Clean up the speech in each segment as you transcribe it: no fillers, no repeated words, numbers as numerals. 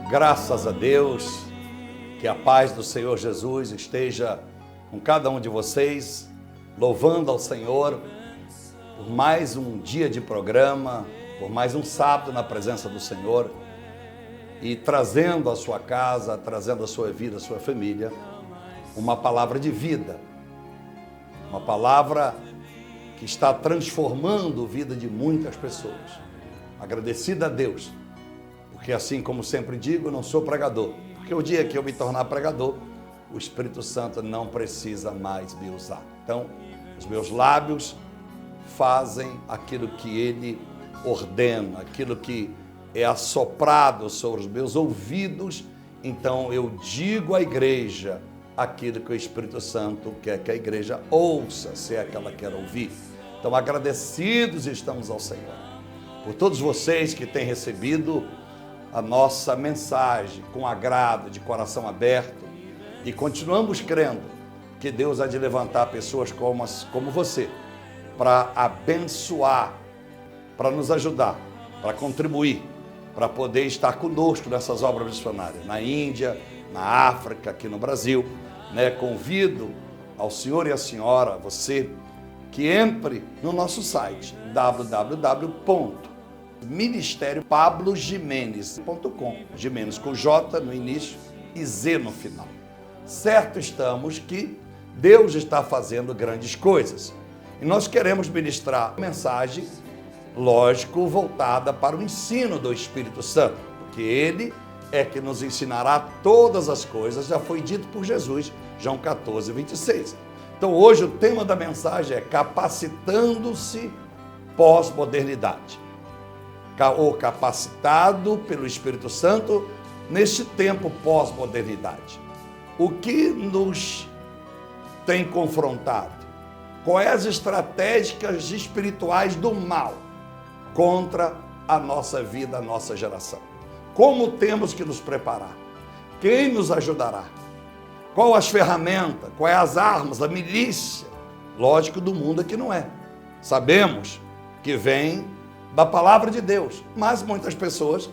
Graças a Deus, que a paz do Senhor Jesus esteja com cada um de vocês, louvando ao Senhor por mais um dia de programa, por mais um sábado na presença do Senhor e trazendo à sua casa, trazendo à sua vida, à sua família, uma palavra de vida, uma palavra que está transformando a vida de muitas pessoas. Agradecido a Deus, porque assim como sempre digo, eu não sou pregador, porque o dia que eu me tornar pregador, o Espírito Santo não precisa mais me usar. Então, os meus lábios fazem aquilo que Ele ordena, aquilo que é assoprado sobre os meus ouvidos, então eu digo à igreja aquilo que o Espírito Santo quer que a igreja ouça, se é que ela quer ouvir. Então, agradecidos estamos ao Senhor por todos vocês que têm recebido a nossa mensagem com agrado, de coração aberto, e continuamos crendo que Deus há de levantar pessoas como você para abençoar, para nos ajudar, para contribuir, para poder estar conosco nessas obras missionárias, na Índia, na África, aqui no Brasil. Convido ao senhor e à senhora, você, que entre no nosso site www.ministériopablojimenez.com, Jimenez com J no início e Z no final. Certo estamos que Deus está fazendo grandes coisas e nós queremos ministrar uma mensagem, lógico, voltada para o ensino do Espírito Santo, porque Ele é que nos ensinará todas as coisas, já foi dito por Jesus, João 14, 26. Então hoje o tema da mensagem é capacitando-se pós-modernidade, ou capacitado pelo Espírito Santo neste tempo pós-modernidade. O que nos tem confrontado? Quais as estratégias espirituais do mal contra a nossa vida, a nossa geração? Como temos que nos preparar? Quem nos ajudará? Quais as ferramentas? Quais as armas? A milícia? Lógico, do mundo aqui não é. Sabemos que vem da palavra de Deus, mas muitas pessoas,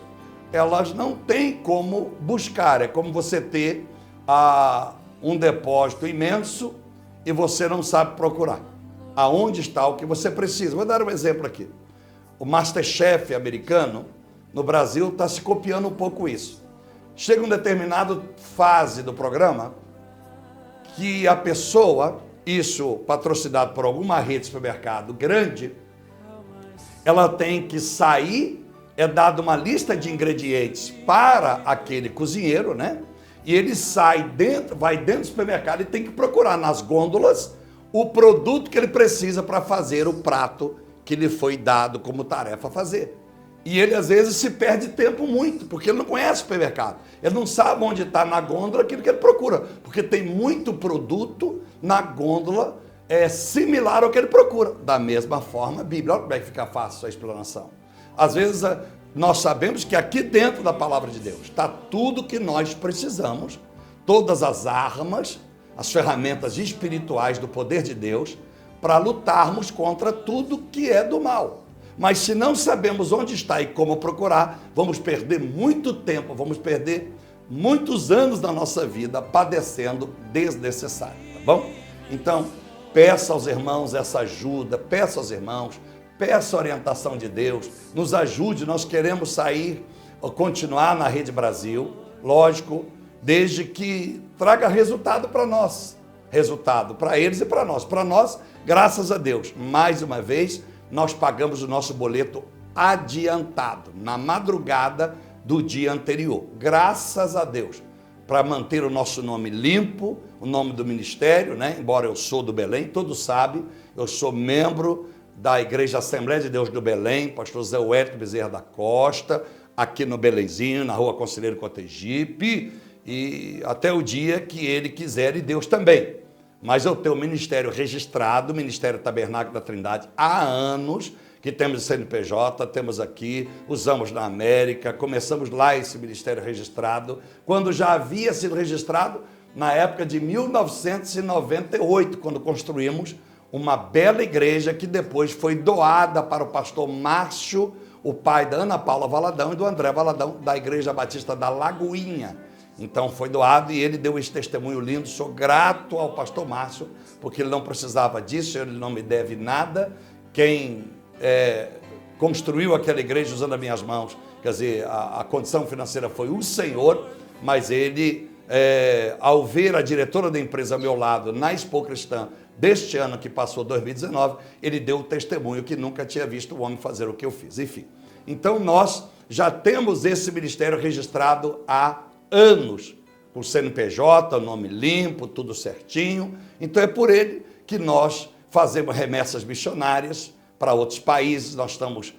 elas não têm como buscar. É como você ter um depósito imenso e você não sabe procurar aonde está o que você precisa. Vou dar um exemplo aqui. O MasterChef americano, no Brasil, está se copiando um pouco isso. Chega uma determinada fase do programa que a pessoa, isso patrocinado por alguma rede de supermercado grande, ela tem que sair, é dada uma lista de ingredientes para aquele cozinheiro, E ele vai dentro do supermercado e tem que procurar nas gôndolas o produto que ele precisa para fazer o prato que lhe foi dado como tarefa fazer. E ele, às vezes, se perde tempo muito, porque ele não conhece o supermercado. Ele não sabe onde está na gôndola aquilo que ele procura, porque tem muito produto na gôndola similar ao que ele procura. Da mesma forma, a Bíblia, olha como é que fica fácil a explanação. Às vezes, nós sabemos que aqui dentro da palavra de Deus está tudo que nós precisamos, todas as armas, as ferramentas espirituais do poder de Deus, para lutarmos contra tudo que é do mal. Mas se não sabemos onde está e como procurar, vamos perder muito tempo, vamos perder muitos anos da nossa vida padecendo desnecessário, tá bom? Então, peça aos irmãos essa ajuda, peça aos irmãos, peça a orientação de Deus, nos ajude, nós queremos sair, continuar na Rede Brasil, lógico, desde que traga resultado para nós, resultado para eles e para nós. Para nós, graças a Deus, mais uma vez, nós pagamos o nosso boleto adiantado, na madrugada do dia anterior. Graças a Deus, para manter o nosso nome limpo, o nome do ministério, Embora eu sou do Belém, todos sabem, eu sou membro da Igreja Assembleia de Deus do Belém, pastor Zé Wellington Bezerra da Costa, aqui no Belenzinho, na rua Conselheiro Cotegipe, e até o dia que ele quiser, e Deus também. Mas eu tenho o ministério registrado, o Ministério Tabernáculo da Trindade, há anos que temos o CNPJ, temos aqui, usamos na América, começamos lá esse ministério registrado, quando já havia sido registrado na época de 1998, quando construímos uma bela igreja que depois foi doada para o pastor Márcio o pai da Ana Paula Valadão e do André Valadão, da Igreja Batista da Lagoinha. Então foi doado e ele deu esse testemunho lindo. Sou grato ao pastor Márcio, porque ele não precisava disso, ele não me deve nada. Quem construiu aquela igreja usando as minhas mãos, quer dizer, a condição financeira foi o Senhor, mas ele, ao ver a diretora da empresa ao meu lado, na Expo Cristã, deste ano que passou, 2019, ele deu o testemunho que nunca tinha visto o homem fazer o que eu fiz. Enfim, então nós já temos esse ministério registrado há anos, com CNPJ, nome limpo, tudo certinho. Então é por ele que nós fazemos remessas missionárias para outros países. Nós estamos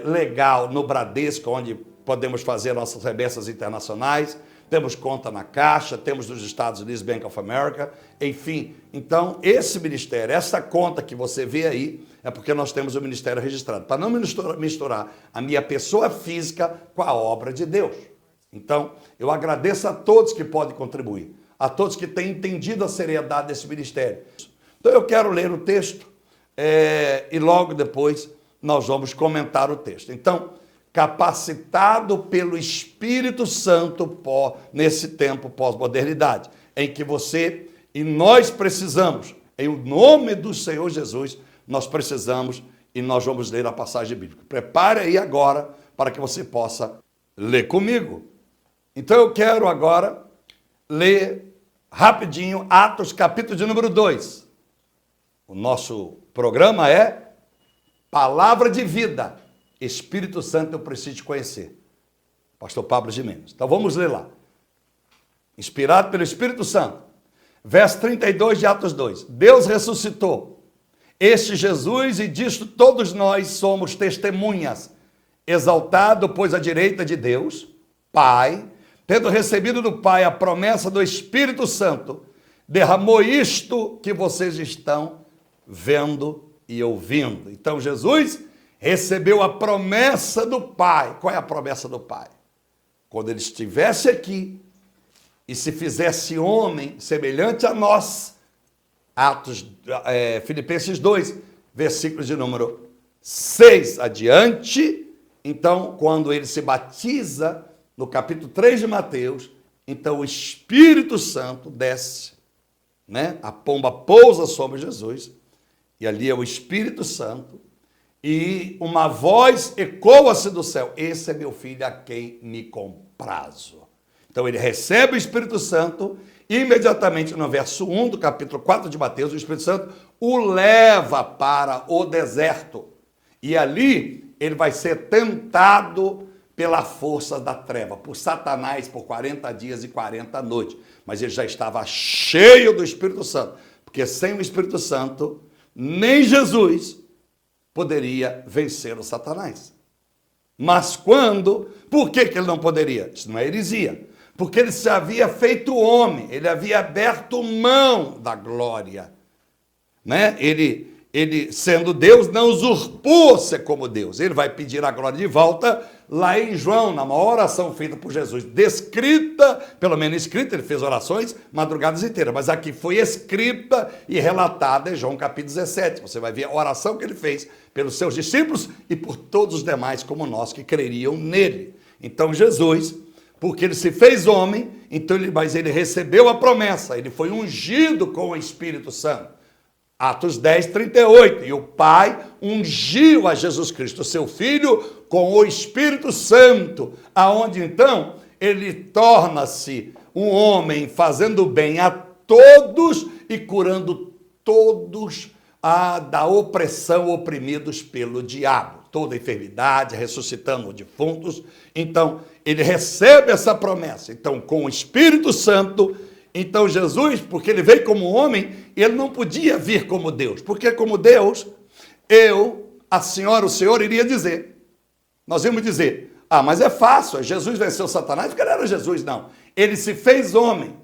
legal no Bradesco, onde podemos fazer nossas remessas internacionais. Temos conta na Caixa, temos nos Estados Unidos, Bank of America, enfim. Então, esse ministério, essa conta que você vê aí, é porque nós temos o ministério registrado, para não misturar a minha pessoa física com a obra de Deus. Então, eu agradeço a todos que podem contribuir, a todos que têm entendido a seriedade desse ministério. Então, eu quero ler o texto e logo depois nós vamos comentar o texto. Então, capacitado pelo Espírito Santo nesse tempo pós-modernidade, em que você e nós precisamos, em nome do Senhor Jesus, nós precisamos e nós vamos ler a passagem bíblica. Prepare aí agora para que você possa ler comigo. Então eu quero agora ler rapidinho Atos capítulo de número 2. O nosso programa é Palavra de Vida. Espírito Santo, eu preciso te conhecer. Pastor Pablo Gimenez. Então vamos ler lá. Inspirado pelo Espírito Santo. Verso 32 de Atos 2. Deus ressuscitou este Jesus e disto todos nós somos testemunhas. Exaltado, pois, à direita de Deus, Pai, tendo recebido do Pai a promessa do Espírito Santo, derramou isto que vocês estão vendo e ouvindo. Então Jesus recebeu a promessa do Pai. Qual é a promessa do Pai? Quando ele estivesse aqui e se fizesse homem semelhante a nós, Filipenses 2, versículos de número 6 adiante. Então, quando ele se batiza, no capítulo 3 de Mateus, então o Espírito Santo desce, né? A pomba pousa sobre Jesus, e ali é o Espírito Santo, e uma voz ecoa-se do céu: esse é meu filho a quem me comprazo. Então ele recebe o Espírito Santo, e imediatamente no verso 1 do capítulo 4 de Mateus, o Espírito Santo o leva para o deserto. E ali ele vai ser tentado pela força da treva, por Satanás, por 40 dias e 40 noites. Mas ele já estava cheio do Espírito Santo, porque sem o Espírito Santo, nem Jesus poderia vencer o Satanás. Mas quando? Por que ele não poderia? Isso não é heresia. Porque ele se havia feito homem, ele havia aberto mão da glória. Né? Ele sendo Deus, não usurpou ser como Deus. Ele vai pedir a glória de volta lá em João, na maior oração feita por Jesus, descrita, pelo menos escrita, ele fez orações madrugadas inteiras, mas aqui foi escrita e relatada em João capítulo 17. Você vai ver a oração que ele fez pelos seus discípulos e por todos os demais como nós que creriam nele. Então Jesus, porque ele se fez homem, mas ele recebeu a promessa, ele foi ungido com o Espírito Santo. Atos 10, 38, e o Pai ungiu a Jesus Cristo, seu Filho, com o Espírito Santo, aonde então ele torna-se um homem fazendo bem a todos e curando todos da opressão, oprimidos pelo diabo, toda enfermidade, ressuscitando defuntos. Então ele recebe essa promessa, então com o Espírito Santo. Então Jesus, porque ele veio como homem, ele não podia vir como Deus, porque como Deus, a senhora, o Senhor iria dizer, nós íamos dizer, mas é fácil, Jesus venceu Satanás, porque ele era Jesus, não. Ele se fez homem,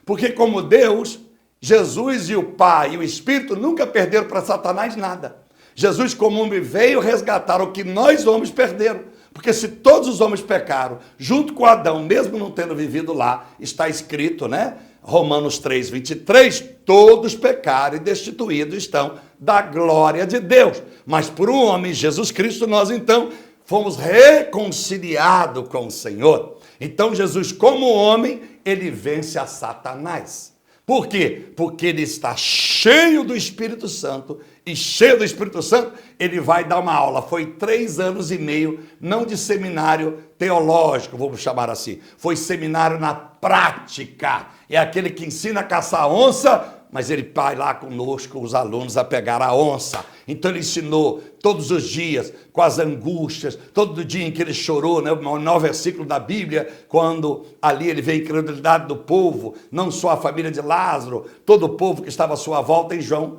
porque como Deus, Jesus e o Pai e o Espírito nunca perderam para Satanás nada. Jesus como homem veio resgatar o que nós homens perderam. Porque se todos os homens pecaram, junto com Adão, mesmo não tendo vivido lá, está escrito, né? Romanos 3, 23, todos pecaram e destituídos estão da glória de Deus. Mas por um homem, Jesus Cristo, nós então fomos reconciliados com o Senhor. Então Jesus, como homem, ele vence a Satanás. Por quê? Porque ele está cheio do Espírito Santo, e cheio do Espírito Santo, ele vai dar uma aula. Foi 3 anos e meio, não de seminário teológico, vamos chamar assim. Foi seminário na prática. É aquele que ensina a caçar onça, mas ele vai lá conosco, os alunos, a pegar a onça. Então ele ensinou todos os dias, com as angústias, todo dia em que ele chorou, né? O menor versículo da Bíblia, quando ali ele vê a incredulidade do povo, não só a família de Lázaro, todo o povo que estava à sua volta, em João,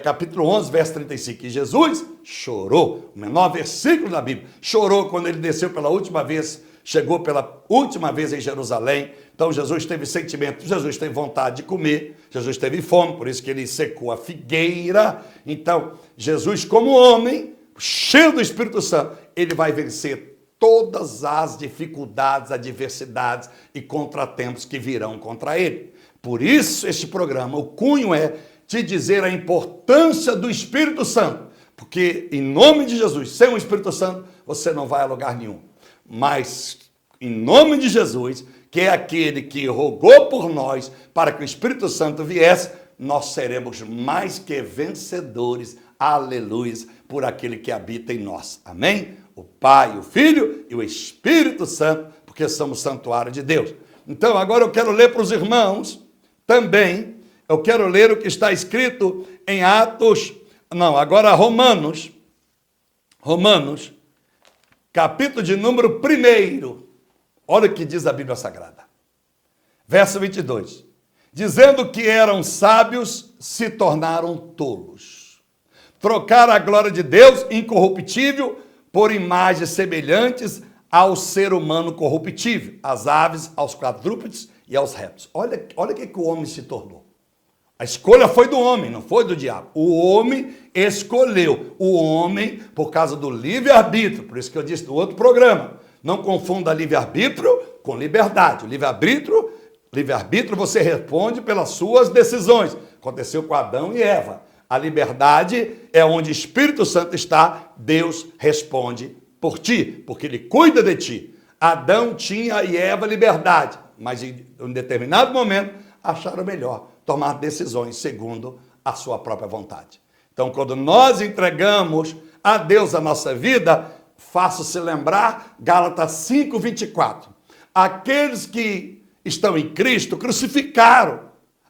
capítulo 11, verso 35. E Jesus chorou, o menor versículo da Bíblia, chorou quando ele desceu pela última vez, chegou pela última vez em Jerusalém. Então Jesus teve sentimento, Jesus teve vontade de comer, Jesus teve fome, por isso que ele secou a figueira. Então Jesus, como homem, cheio do Espírito Santo, ele vai vencer todas as dificuldades, adversidades e contratempos que virão contra ele. Por isso este programa, o cunho é te dizer a importância do Espírito Santo, porque em nome de Jesus, sem o Espírito Santo, você não vai a lugar nenhum. Mas em nome de Jesus, que é aquele que rogou por nós para que o Espírito Santo viesse, nós seremos mais que vencedores, aleluia, por aquele que habita em nós. Amém? O Pai, o Filho e o Espírito Santo, porque somos santuário de Deus. Então, agora eu quero ler para os irmãos também, eu quero ler o que está escrito em Romanos, capítulo de número 1. Olha o que diz a Bíblia Sagrada. Verso 22. Dizendo que eram sábios, se tornaram tolos. Trocaram a glória de Deus incorruptível por imagens semelhantes ao ser humano corruptível, às aves, aos quadrúpedes e aos répteis. Olha o que o homem se tornou. A escolha foi do homem, não foi do diabo. O homem escolheu. O homem, por causa do livre-arbítrio, por isso que eu disse no outro programa, não confunda livre-arbítrio com liberdade. O livre-arbítrio você responde pelas suas decisões. Aconteceu com Adão e Eva. A liberdade é onde o Espírito Santo está, Deus responde por ti, porque ele cuida de ti. Adão tinha e Eva liberdade, mas em um determinado momento acharam melhor tomar decisões segundo a sua própria vontade. Então, quando nós entregamos a Deus a nossa vida, faço-se lembrar Gálatas 5:24. Aqueles que estão em Cristo crucificaram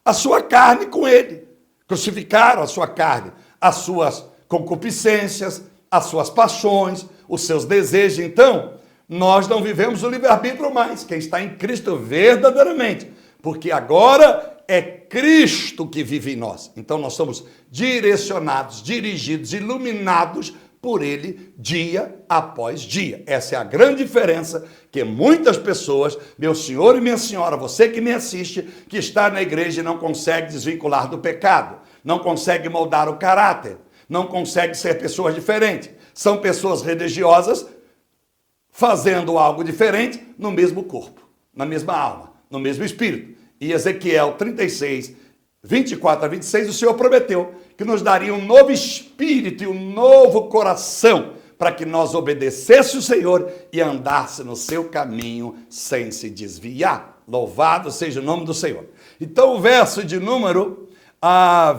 a sua carne com ele. Crucificaram a sua carne, as suas concupiscências, as suas paixões, os seus desejos. Então, nós não vivemos o livre-arbítrio mais. Quem está em Cristo verdadeiramente. Porque agora é Cristo que vive em nós. Então nós somos direcionados, dirigidos, iluminados por Ele dia após dia. Essa é a grande diferença que muitas pessoas, meu senhor e minha senhora, você que me assiste, que está na igreja e não consegue desvincular do pecado, não consegue moldar o caráter, não consegue ser pessoas diferentes. São pessoas religiosas fazendo algo diferente no mesmo corpo, na mesma alma, no mesmo espírito. E Ezequiel 36, 24 a 26, o Senhor prometeu que nos daria um novo espírito e um novo coração para que nós obedecêssemos o Senhor e andasse no seu caminho sem se desviar. Louvado seja o nome do Senhor. Então o verso de número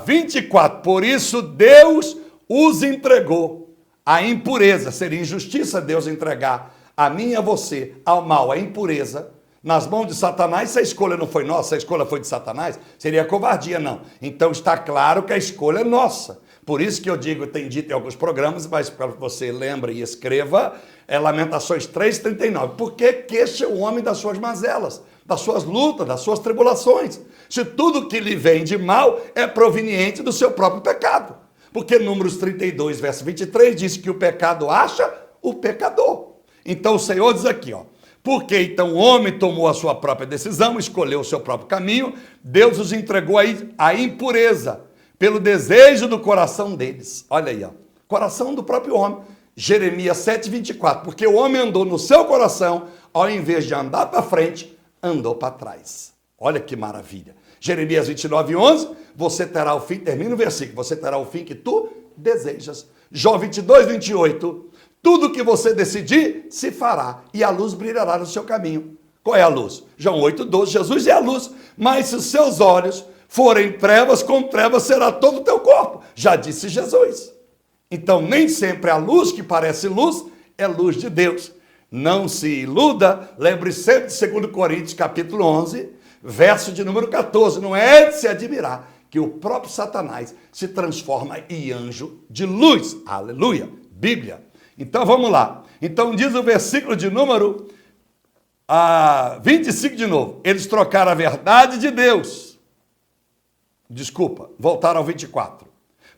24, por isso Deus os entregou à impureza. Seria injustiça Deus entregar a mim e a você ao mal, à impureza, nas mãos de Satanás. Se a escolha não foi nossa, se a escolha foi de Satanás, seria covardia, não. Então está claro que a escolha é nossa. Por isso que eu digo, tem dito em alguns programas, mas para você lembre e escreva, Lamentações 3:39. Por que queixa o homem das suas mazelas, das suas lutas, das suas tribulações? Se tudo que lhe vem de mal é proveniente do seu próprio pecado. Porque Números 32, verso 23, diz que o pecado acha o pecador. Então o Senhor diz aqui, porque então o homem tomou a sua própria decisão, escolheu o seu próprio caminho, Deus os entregou à impureza, pelo desejo do coração deles. Olha aí, coração do próprio homem. Jeremias 7:24, porque o homem andou no seu coração, ao invés de andar para frente, andou para trás. Olha que maravilha. Jeremias 29:11, você terá o fim, termina o versículo, você terá o fim que tu desejas. Jó 22:28, Tudo que você decidir, se fará, e a luz brilhará no seu caminho. Qual é a luz? João 8,12, Jesus é a luz. Mas se os seus olhos forem trevas, com trevas será todo o teu corpo. Já disse Jesus. Então, nem sempre a luz que parece luz é luz de Deus. Não se iluda, lembre sempre de 2 Coríntios, capítulo 11, verso de número 14. Não é de se admirar que o próprio Satanás se transforma em anjo de luz. Aleluia! Bíblia. Então, vamos lá. Então, diz o versículo de número 25 de novo. Eles trocaram a verdade de Deus. Desculpa, voltaram ao 24.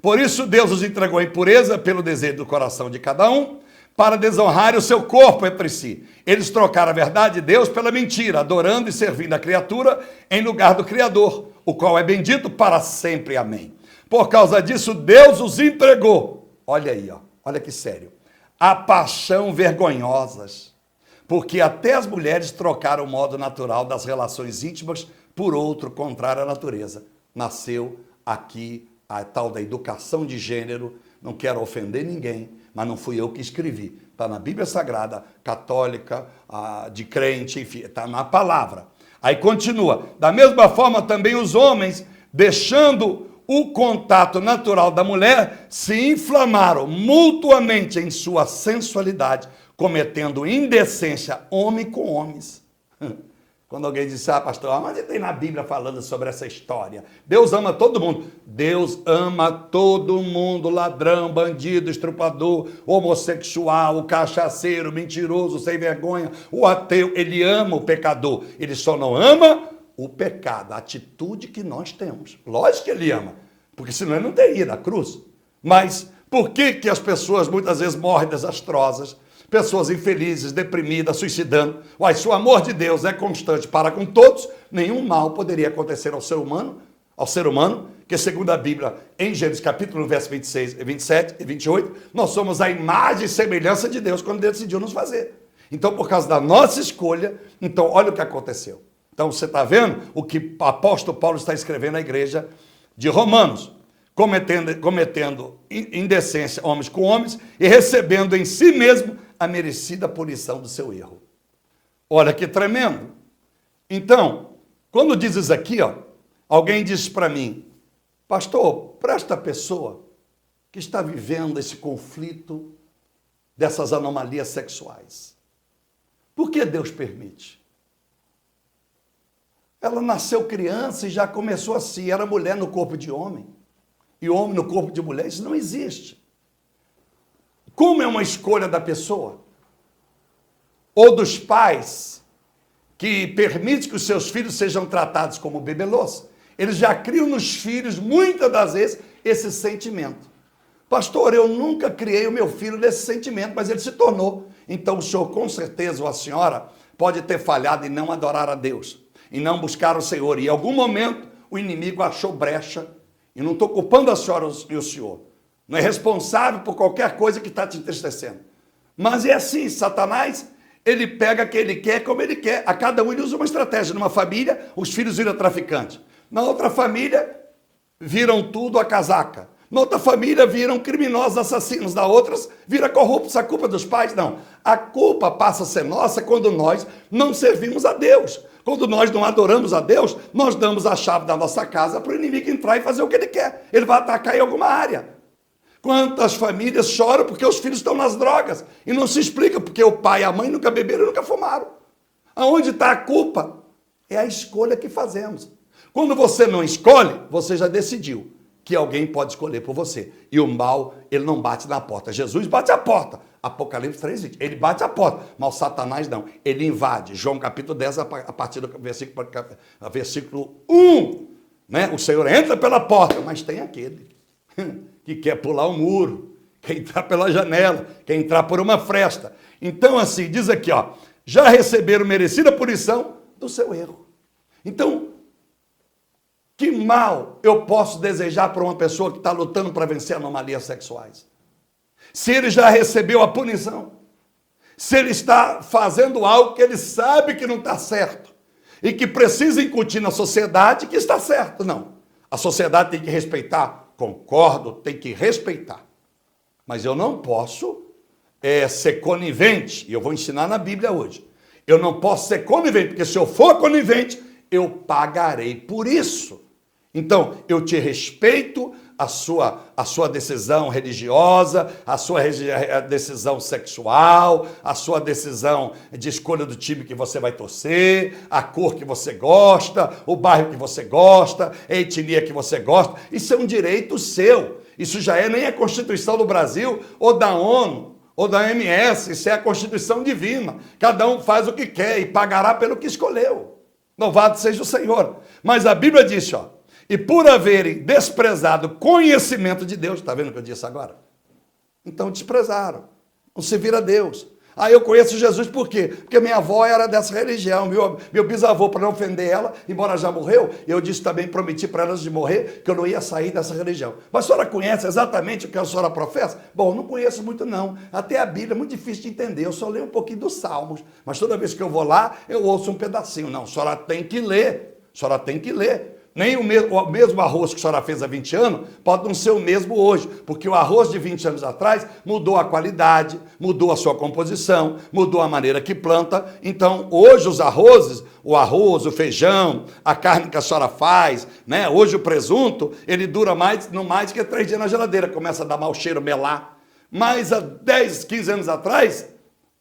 Por isso Deus os entregou em pureza pelo desejo do coração de cada um, para desonrar o seu corpo entre si. Eles trocaram a verdade de Deus pela mentira, adorando e servindo a criatura em lugar do Criador, o qual é bendito para sempre. Amém. Por causa disso, Deus os entregou. Olha aí, ó, olha que sério. A paixão vergonhosas, porque até as mulheres trocaram o modo natural das relações íntimas por outro contrário à natureza. Nasceu aqui a tal da educação de gênero, não quero ofender ninguém, mas não fui eu que escrevi. Está na Bíblia Sagrada, católica, de crente, enfim, está na palavra. Aí continua, da mesma forma também os homens, deixando o contato natural da mulher, se inflamaram mutuamente em sua sensualidade, cometendo indecência homem com homens. Quando alguém disse, pastor, mas tem na Bíblia falando sobre essa história. Deus ama todo mundo. Deus ama todo mundo, ladrão, bandido, estrupador, homossexual, o cachaceiro, mentiroso, sem vergonha, o ateu. Ele ama o pecador. Ele só não ama o pecado, a atitude que nós temos. Lógico que ele ama, porque senão ele não teria ido à cruz. Mas por que as pessoas muitas vezes morrem desastrosas? Pessoas infelizes, deprimidas, suicidando. Uai, se o amor de Deus é constante para com todos, nenhum mal poderia acontecer ao ser humano, que segundo a Bíblia, em Gênesis capítulo 1, verso 26, 27 e 28, nós somos a imagem e semelhança de Deus quando Deus decidiu nos fazer. Então, por causa da nossa escolha, então olha o que aconteceu. Então, você está vendo o que o apóstolo Paulo está escrevendo à igreja de Romanos, cometendo indecência homens com homens e recebendo em si mesmo a merecida punição do seu erro. Olha que tremendo. Então, quando dizes aqui, ó, alguém diz para mim, pastor, para esta pessoa que está vivendo esse conflito dessas anomalias sexuais, por que Deus permite? Ela nasceu criança e já começou assim, era mulher no corpo de homem, e homem no corpo de mulher, isso não existe. Como é uma escolha da pessoa, ou dos pais, que permite que os seus filhos sejam tratados como bebelôs, eles já criam nos filhos, muitas das vezes, esse sentimento. Pastor, eu nunca criei o meu filho nesse sentimento, mas ele se tornou. Então o senhor, com certeza, ou a senhora, pode ter falhado em não adorar a Deus, em não buscar o Senhor. E em algum momento, o inimigo achou brecha, e não estou culpando a senhora e o senhor, não é responsável por qualquer coisa que está te entristecendo. Mas é assim, Satanás, ele pega quem ele quer, como ele quer. A cada um ele usa uma estratégia. Numa família, os filhos viram traficantes. Na outra família, viram tudo a casaca. Na outra família, viram criminosos, assassinos. Na outra, vira corruptos. A culpa dos pais, não. A culpa passa a ser nossa quando nós não servimos a Deus. Quando nós não adoramos a Deus, nós damos a chave da nossa casa para o inimigo entrar e fazer o que ele quer. Ele vai atacar em alguma área. Quantas famílias choram porque os filhos estão nas drogas e não se explica porque o pai e a mãe nunca beberam e nunca fumaram. Aonde está a culpa? É a escolha que fazemos. Quando você não escolhe, você já decidiu que alguém pode escolher por você. E o mal, ele não bate na porta. Jesus bate a porta. Apocalipse 3:20. Ele bate a porta, mas o Satanás não. Ele invade. João capítulo 10, a partir do versículo 1. Né? O Senhor entra pela porta, mas tem aquele que quer pular o muro, quer entrar pela janela, quer entrar por uma fresta. Então, assim, diz aqui, ó, já receberam merecida punição do seu erro. Então, que mal eu posso desejar para uma pessoa que está lutando para vencer anomalias sexuais? Se ele já recebeu a punição, se ele está fazendo algo que ele sabe que não está certo e que precisa incutir na sociedade que está certo. Não, a sociedade tem que respeitar. Concordo, tem que respeitar. Mas eu não posso ser conivente, e eu vou ensinar na Bíblia hoje. Eu não posso ser conivente, porque se eu for conivente, eu pagarei por isso. Então, eu te respeito a sua decisão religiosa, a sua decisão sexual, a sua decisão de escolha do time que você vai torcer, a cor que você gosta, o bairro que você gosta, a etnia que você gosta. Isso é um direito seu. Isso já nem a Constituição do Brasil ou da ONU ou da OMS. Isso é a Constituição divina. Cada um faz o que quer e pagará pelo que escolheu. Louvado seja o Senhor. Mas a Bíblia diz, ó, e por haverem desprezado o conhecimento de Deus, está vendo o que eu disse agora? Então desprezaram, não se vira a Deus. Eu conheço Jesus por quê? Porque minha avó era dessa religião, meu bisavô, para não ofender ela, embora já morreu, eu disse também, prometi para ela antes de morrer, que eu não ia sair dessa religião. Mas a senhora conhece exatamente o que a senhora professa? Bom, não conheço muito não, até a Bíblia é muito difícil de entender, eu só leio um pouquinho dos Salmos, mas toda vez que eu vou lá, eu ouço um pedacinho. Não, a senhora tem que ler, a senhora tem que ler. Nem o mesmo arroz que a senhora fez há 20 anos pode não ser o mesmo hoje, porque o arroz de 20 anos atrás mudou a qualidade, mudou a sua composição, mudou a maneira que planta. Então, hoje os arrozes, o arroz, o feijão, a carne que a senhora faz, né? Hoje o presunto, ele dura não mais que 3 dias na geladeira, começa a dar mau cheiro, melar. Mas há 10, 15 anos atrás,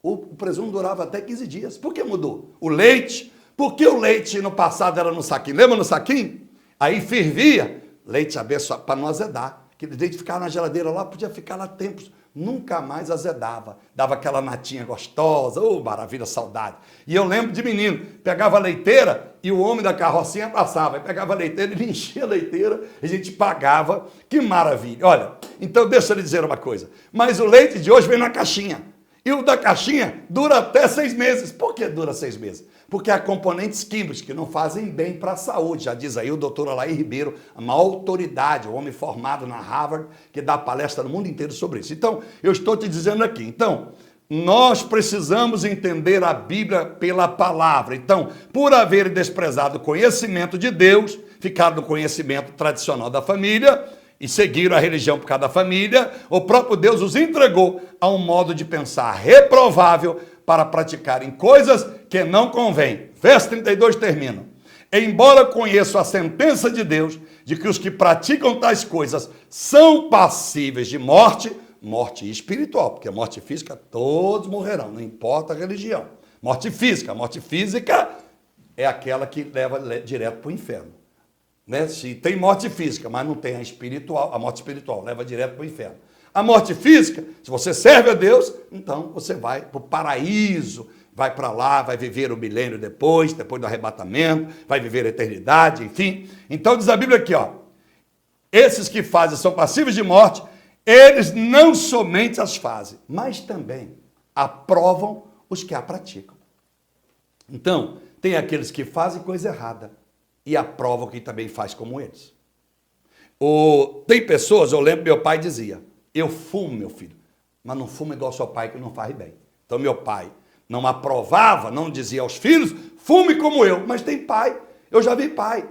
o presunto durava até 15 dias. Por que mudou? O leite, porque o leite no passado era no saquinho. Lembra no saquinho? Aí fervia, leite abençoado, para não azedar. Aquele leite ficava na geladeira lá, podia ficar lá tempos, nunca mais azedava. Dava aquela natinha gostosa, maravilha, saudade. E eu lembro de menino, pegava a leiteira e o homem da carrocinha passava. Aí pegava a leiteira, ele enchia a leiteira, a gente pagava. Que maravilha. Olha, então deixa eu lhe dizer uma coisa. Mas o leite de hoje vem na caixinha. E o da caixinha dura até 6 meses. Por que dura 6 meses? Porque há componentes químicos que não fazem bem para a saúde. Já diz aí o doutor Alair Ribeiro, uma autoridade, um homem formado na Harvard, que dá palestra no mundo inteiro sobre isso. Então, eu estou te dizendo aqui. Então, nós precisamos entender a Bíblia pela palavra. Então, por haver desprezado o conhecimento de Deus, ficaram no conhecimento tradicional da família e seguiram a religião por causa da família, o próprio Deus os entregou a um modo de pensar reprovável para praticarem coisas que não convém. Verso 32 termina. Embora conheço a sentença de Deus, de que os que praticam tais coisas são passíveis de morte, morte espiritual, porque a morte física todos morrerão, não importa a religião. Morte física é aquela que leva direto para o inferno. Né? Se tem morte física, mas não tem a morte espiritual leva direto para o inferno. A morte física, se você serve a Deus, então você vai para o paraíso, vai para lá, vai viver o milênio depois do arrebatamento, vai viver a eternidade, enfim. Então diz a Bíblia aqui, ó, esses que fazem são passíveis de morte, eles não somente as fazem, mas também aprovam os que a praticam. Então, tem aqueles que fazem coisa errada e aprovam quem também faz como eles. Tem pessoas, eu lembro, meu pai dizia, eu fumo, meu filho, mas não fumo igual seu pai que não faz bem. Então meu pai não aprovava, não dizia aos filhos, fume como eu. Mas tem pai, eu já vi pai,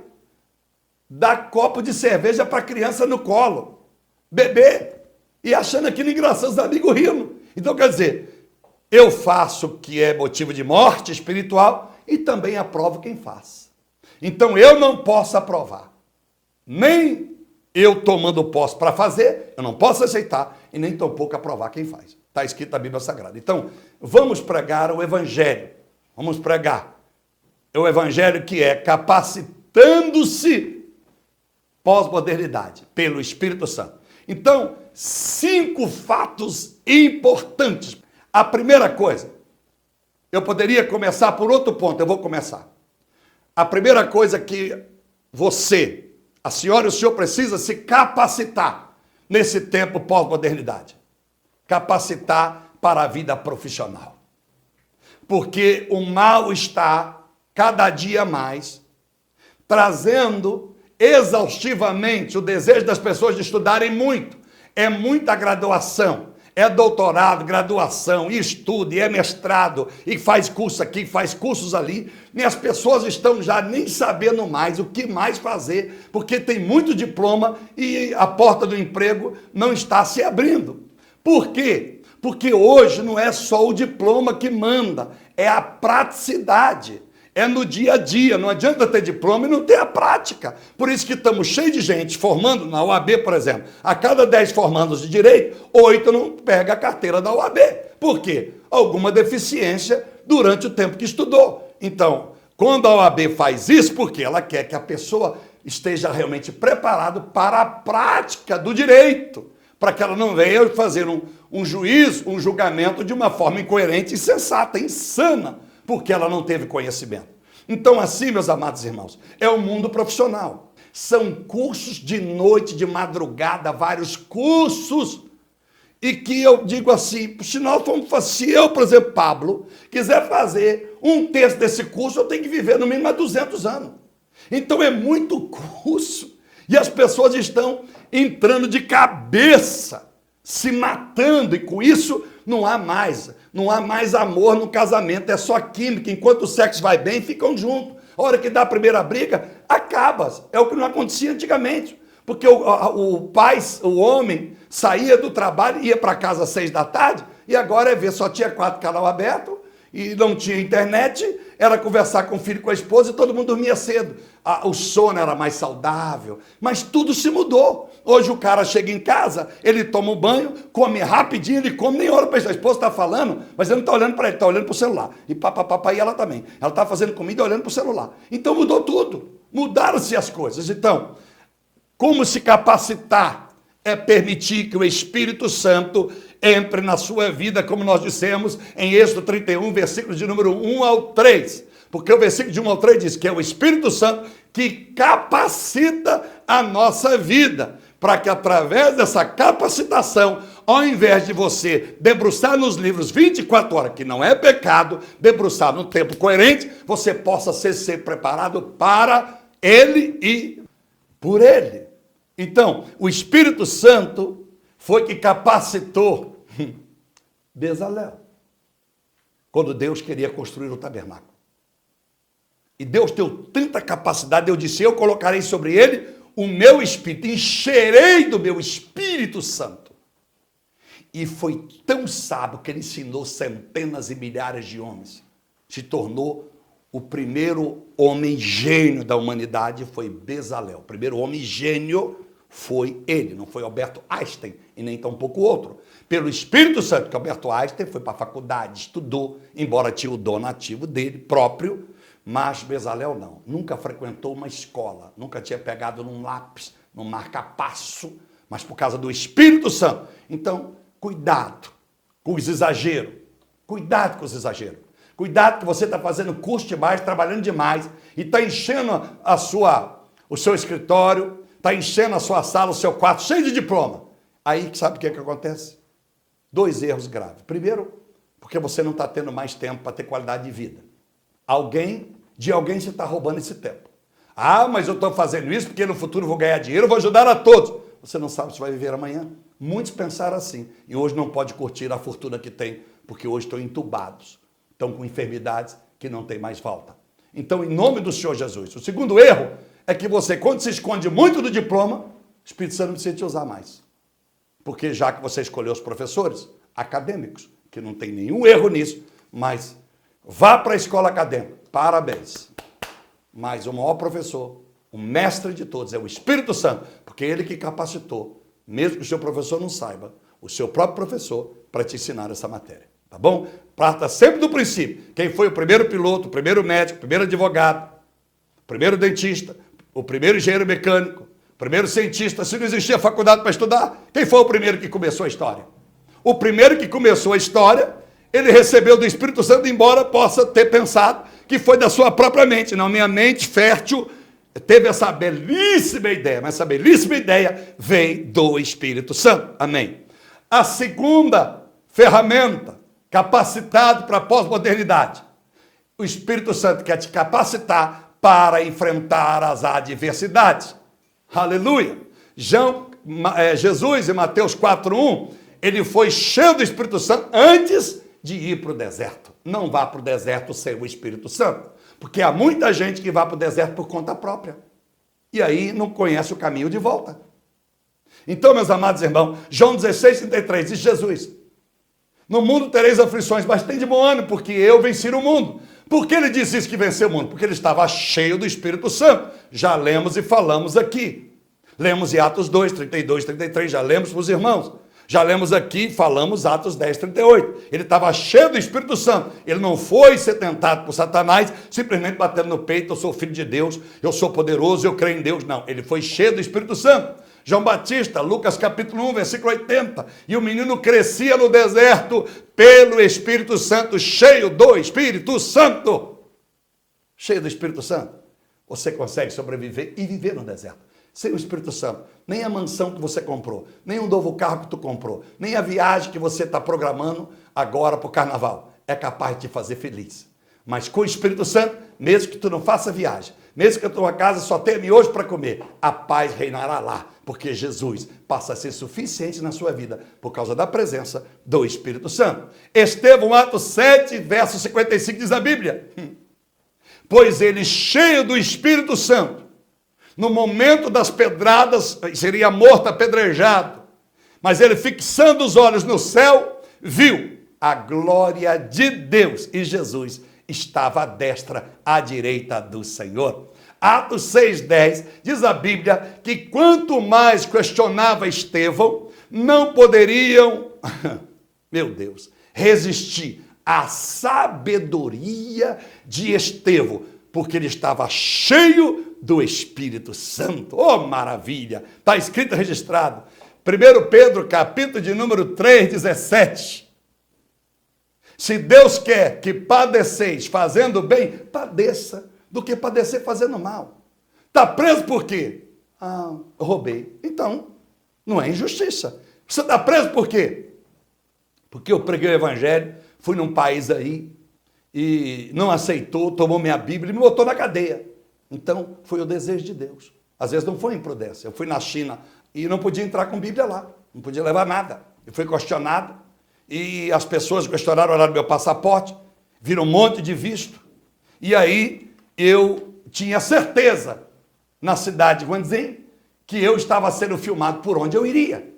dar copo de cerveja para a criança no colo, beber, e achando aquilo engraçado, os amigos rindo. Então quer dizer, eu faço o que é motivo de morte espiritual e também aprovo quem faz. Então eu não posso aprovar, nem eu tomando posse para fazer, eu não posso aceitar e nem tampouco aprovar quem faz. Está escrito na Bíblia Sagrada. Então, vamos pregar o Evangelho. Vamos pregar o Evangelho que é capacitando-se pós-modernidade pelo Espírito Santo. Então, 5 fatos importantes. A primeira coisa, eu poderia começar por outro ponto, eu vou começar. A primeira coisa que você, a senhora e o senhor precisa se capacitar nesse tempo pós-modernidade. Capacitar para a vida profissional. Porque o mal está, cada dia mais, trazendo exaustivamente o desejo das pessoas de estudarem muito. É muita graduação. É doutorado, graduação, e estuda, e é mestrado, e faz curso aqui, faz cursos ali, e as pessoas estão já nem sabendo mais o que mais fazer, porque tem muito diploma e a porta do emprego não está se abrindo. Por quê? Porque hoje não é só o diploma que manda, é a praticidade. É no dia a dia, não adianta ter diploma e não ter a prática. Por isso que estamos cheios de gente formando na OAB, por exemplo. A cada 10 formandos de direito, 8 não pega a carteira da OAB. Por quê? Alguma deficiência durante o tempo que estudou. Então, quando a OAB faz isso, porque ela quer que a pessoa esteja realmente preparada para a prática do direito, para que ela não venha fazer um juízo, um julgamento de uma forma incoerente, insensata, insana, porque ela não teve conhecimento. Então, assim, meus amados irmãos, é o mundo profissional. São cursos de noite, de madrugada, vários cursos. E que eu digo assim, se eu, por exemplo, Pablo, quiser fazer um terço desse curso, eu tenho que viver no mínimo há 200 anos. Então é muito curso. E as pessoas estão entrando de cabeça, se matando, e com isso não há mais amor no casamento, é só química. Enquanto o sexo vai bem, ficam juntos. A hora que dá a primeira briga, acaba. É o que não acontecia antigamente. Porque o homem saía do trabalho, ia para casa às 6 da tarde, e agora só tinha 4 canal aberto, e não tinha internet, era conversar com o filho, com a esposa, e todo mundo dormia cedo. O sono era mais saudável, mas tudo se mudou. Hoje o cara chega em casa, ele toma um banho, come rapidinho, ele come, nem olha para a esposa, está falando, mas ele não está olhando para ele, está olhando para o celular. E papai, ela também. Ela está fazendo comida e olhando para o celular. Então mudou tudo, mudaram-se as coisas. Então, como se capacitar é permitir que o Espírito Santo entre na sua vida, como nós dissemos em Êxodo 31, versículos de número 1 ao 3. Porque o versículo de 1 ao 3 diz que é o Espírito Santo que capacita a nossa vida, para que através dessa capacitação, ao invés de você debruçar nos livros 24 horas, que não é pecado, debruçar no tempo coerente, você possa ser preparado para Ele e por Ele. Então, o Espírito Santo foi que capacitou Bezalel, quando Deus queria construir o tabernáculo. E Deus deu tanta capacidade, eu disse, eu colocarei sobre ele o meu Espírito, encherei do meu Espírito Santo. E foi tão sábio que ele ensinou centenas e milhares de homens. Se tornou o primeiro homem gênio da humanidade, foi Bezalel. O primeiro homem gênio foi ele, não foi Alberto Einstein e nem tampouco outro. Pelo Espírito Santo, que Alberto Einstein foi para a faculdade, estudou, embora tinha o dom nativo dele próprio, mas Bezalel não. Nunca frequentou uma escola, nunca tinha pegado num lápis, num marca-passo, mas por causa do Espírito Santo. Então, cuidado com os exageros. Cuidado com os exageros. Cuidado que você está fazendo curso demais, trabalhando demais, e está enchendo o seu escritório, está enchendo a sua sala, o seu quarto, cheio de diploma. Aí, sabe o que acontece? 2 erros graves. Primeiro, porque você não está tendo mais tempo para ter qualidade de vida. De alguém você está roubando esse tempo. Ah, mas eu estou fazendo isso porque no futuro eu vou ganhar dinheiro, eu vou ajudar a todos. Você não sabe se vai viver amanhã. Muitos pensaram assim. E hoje não pode curtir a fortuna que tem, porque hoje estão entubados. Estão com enfermidades que não tem mais volta. Então, em nome do Senhor Jesus. O segundo erro é que você, quando se esconde muito do diploma, o Espírito Santo não precisa te usar mais. Porque já que você escolheu os professores acadêmicos, que não tem nenhum erro nisso, mas vá para a escola acadêmica. Parabéns. Mas o maior professor, o mestre de todos, é o Espírito Santo, porque é ele que capacitou, mesmo que o seu professor não saiba, o seu próprio professor, para te ensinar essa matéria. Tá bom? Parta sempre do princípio. Quem foi o primeiro piloto, o primeiro médico, o primeiro advogado, o primeiro dentista, o primeiro engenheiro mecânico, o primeiro cientista, se não existia faculdade para estudar, quem foi o primeiro que começou a história? O primeiro que começou a história, ele recebeu do Espírito Santo, embora possa ter pensado que foi da sua própria mente. Não, minha mente fértil teve essa belíssima ideia, mas essa belíssima ideia veio do Espírito Santo. Amém. A segunda ferramenta, capacitado para a pós-modernidade. O Espírito Santo quer te capacitar para enfrentar as adversidades. Aleluia! Jesus, em Mateus 4:1, ele foi cheio do Espírito Santo antes de ir para o deserto. Não vá para o deserto sem o Espírito Santo, porque há muita gente que vai para o deserto por conta própria. E aí não conhece o caminho de volta. Então, meus amados irmãos, João 16:33 diz Jesus: No mundo tereis aflições, mas tem de bom ânimo, porque eu venci o mundo. Por que ele disse isso que venceu o mundo? Porque ele estava cheio do Espírito Santo. Já lemos e falamos aqui. Lemos em Atos 2, 32, 33, já lemos para os irmãos. Já lemos aqui, falamos Atos 10, 38. Ele estava cheio do Espírito Santo. Ele não foi ser tentado por Satanás, simplesmente batendo no peito, eu sou filho de Deus, eu sou poderoso, eu creio em Deus. Não, ele foi cheio do Espírito Santo. João Batista, Lucas capítulo 1, versículo 80. E o menino crescia no deserto pelo Espírito Santo, cheio do Espírito Santo. Cheio do Espírito Santo. Você consegue sobreviver e viver no deserto. Sem o Espírito Santo, nem a mansão que você comprou, nem o novo carro que tu comprou, nem a viagem que você está programando agora para o carnaval, é capaz de te fazer feliz. Mas com o Espírito Santo, mesmo que tu não faça viagem, mesmo que a tua casa só tenha miojo para comer, a paz reinará lá, porque Jesus passa a ser suficiente na sua vida por causa da presença do Espírito Santo. Estevão, Atos 7, verso 55, diz a Bíblia: pois ele, cheio do Espírito Santo, no momento das pedradas, seria morto, apedrejado. Mas ele, fixando os olhos no céu, viu a glória de Deus. E Jesus estava à destra, à direita do Senhor. Atos 6,10 diz a Bíblia que quanto mais questionava Estevão, não poderiam, meu Deus, resistir à sabedoria de Estevão, porque ele estava cheio do Espírito Santo. Oh, maravilha! Está escrito, registrado. 1 Pedro, capítulo de número 3, 17. Se Deus quer que padeceis fazendo bem, padeça, do que padecer fazendo mal. Está preso por quê? Ah, eu roubei. Então, não é injustiça. Você está preso por quê? Porque eu preguei o evangelho, fui num país aí, e não aceitou, tomou minha Bíblia e me botou na cadeia. Então, foi o desejo de Deus. Às vezes não foi imprudência. Eu fui na China e não podia entrar com Bíblia lá. Não podia levar nada. Eu fui questionado e as pessoas questionaram, olharam meu passaporte, viram um monte de visto. E aí eu tinha certeza, na cidade de Guanzin, que eu estava sendo filmado por onde eu iria.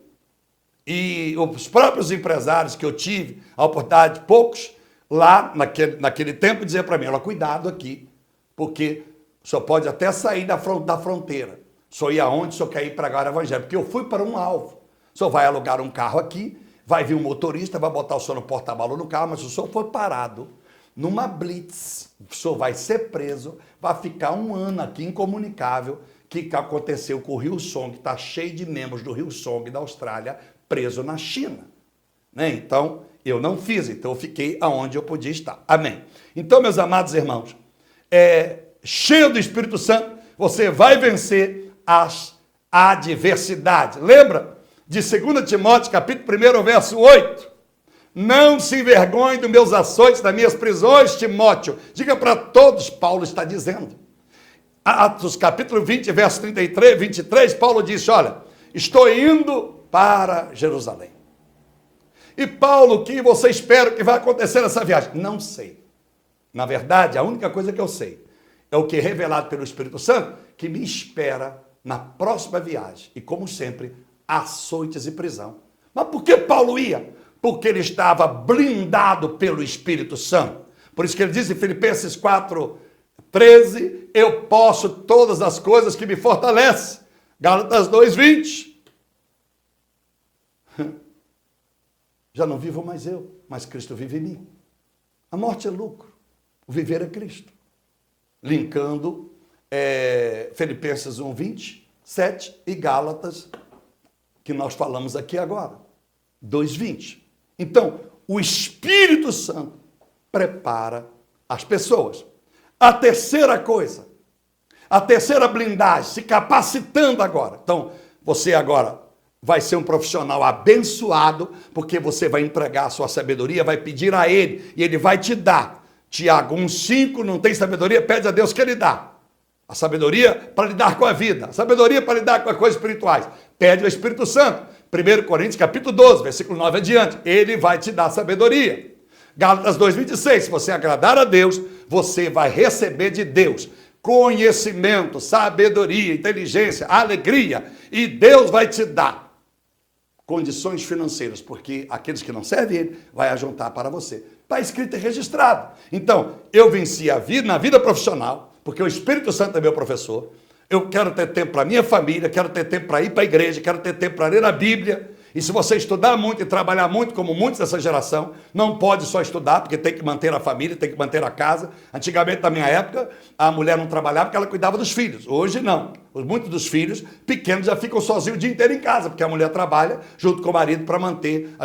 E os próprios empresários que eu tive, a oportunidade, poucos, lá naquele tempo, dizer para mim, olha, cuidado aqui, porque o senhor pode até sair da fronteira. O senhor ir aonde o senhor quer ir pregar o evangelho? Porque eu fui para um alvo. O senhor vai alugar um carro aqui, vai vir um motorista, vai botar o senhor no porta-malas no carro, mas se o senhor for parado numa blitz, o senhor vai ser preso, vai ficar um ano aqui incomunicável, que aconteceu com o Hillsong, que está cheio de membros do Hillsong da Austrália, preso na China. Né? Então, eu não fiz, então eu fiquei aonde eu podia estar. Amém. Então, meus amados irmãos, cheio do Espírito Santo, você vai vencer as adversidades. Lembra de 2 Timóteo, capítulo 1, verso 8? Não se envergonhe dos meus açoites, das minhas prisões, Timóteo. Diga para todos, Paulo está dizendo. Atos, capítulo 20, verso 33, 23, Paulo disse, olha, estou indo para Jerusalém. E Paulo, o que você espera que vai acontecer nessa viagem? Não sei. Na verdade, a única coisa que eu sei é o que é revelado pelo Espírito Santo, que me espera na próxima viagem. E como sempre, açoites e prisão. Mas por que Paulo ia? Porque ele estava blindado pelo Espírito Santo. Por isso que ele diz em Filipenses 4:13, eu posso todas as coisas que me fortalecem. Gálatas 2:20. Já não vivo mais eu, mas Cristo vive em mim. A morte é lucro, o viver é Cristo. Linkando Filipenses 1:27 e Gálatas, que nós falamos aqui agora, 2:20. Então, o Espírito Santo prepara as pessoas. A terceira coisa, a terceira blindagem, se capacitando agora. Então, você agora vai ser um profissional abençoado, porque você vai entregar a sua sabedoria, vai pedir a Ele, e Ele vai te dar. Tiago 1:5, não tem sabedoria? Pede a Deus que Ele dá. A sabedoria para lidar com a vida, a sabedoria para lidar com as coisas espirituais. Pede ao Espírito Santo. 1 Coríntios, capítulo 12, versículo 9 adiante. Ele vai te dar sabedoria. Gálatas 2:26, se você agradar a Deus, você vai receber de Deus conhecimento, sabedoria, inteligência, alegria, e Deus vai te dar condições financeiras, porque aqueles que não servem ele, vai ajuntar para você. Está escrito e registrado. Então, eu venci a vida, na vida profissional, porque o Espírito Santo é meu professor. Eu quero ter tempo para a minha família, quero ter tempo para ir para a igreja, quero ter tempo para ler a Bíblia. E se você estudar muito e trabalhar muito, como muitos dessa geração, não pode só estudar, porque tem que manter a família, tem que manter a casa. Antigamente, na minha época, a mulher não trabalhava porque ela cuidava dos filhos. Hoje, não. Muitos dos filhos pequenos já ficam sozinhos o dia inteiro em casa, porque a mulher trabalha junto com o marido para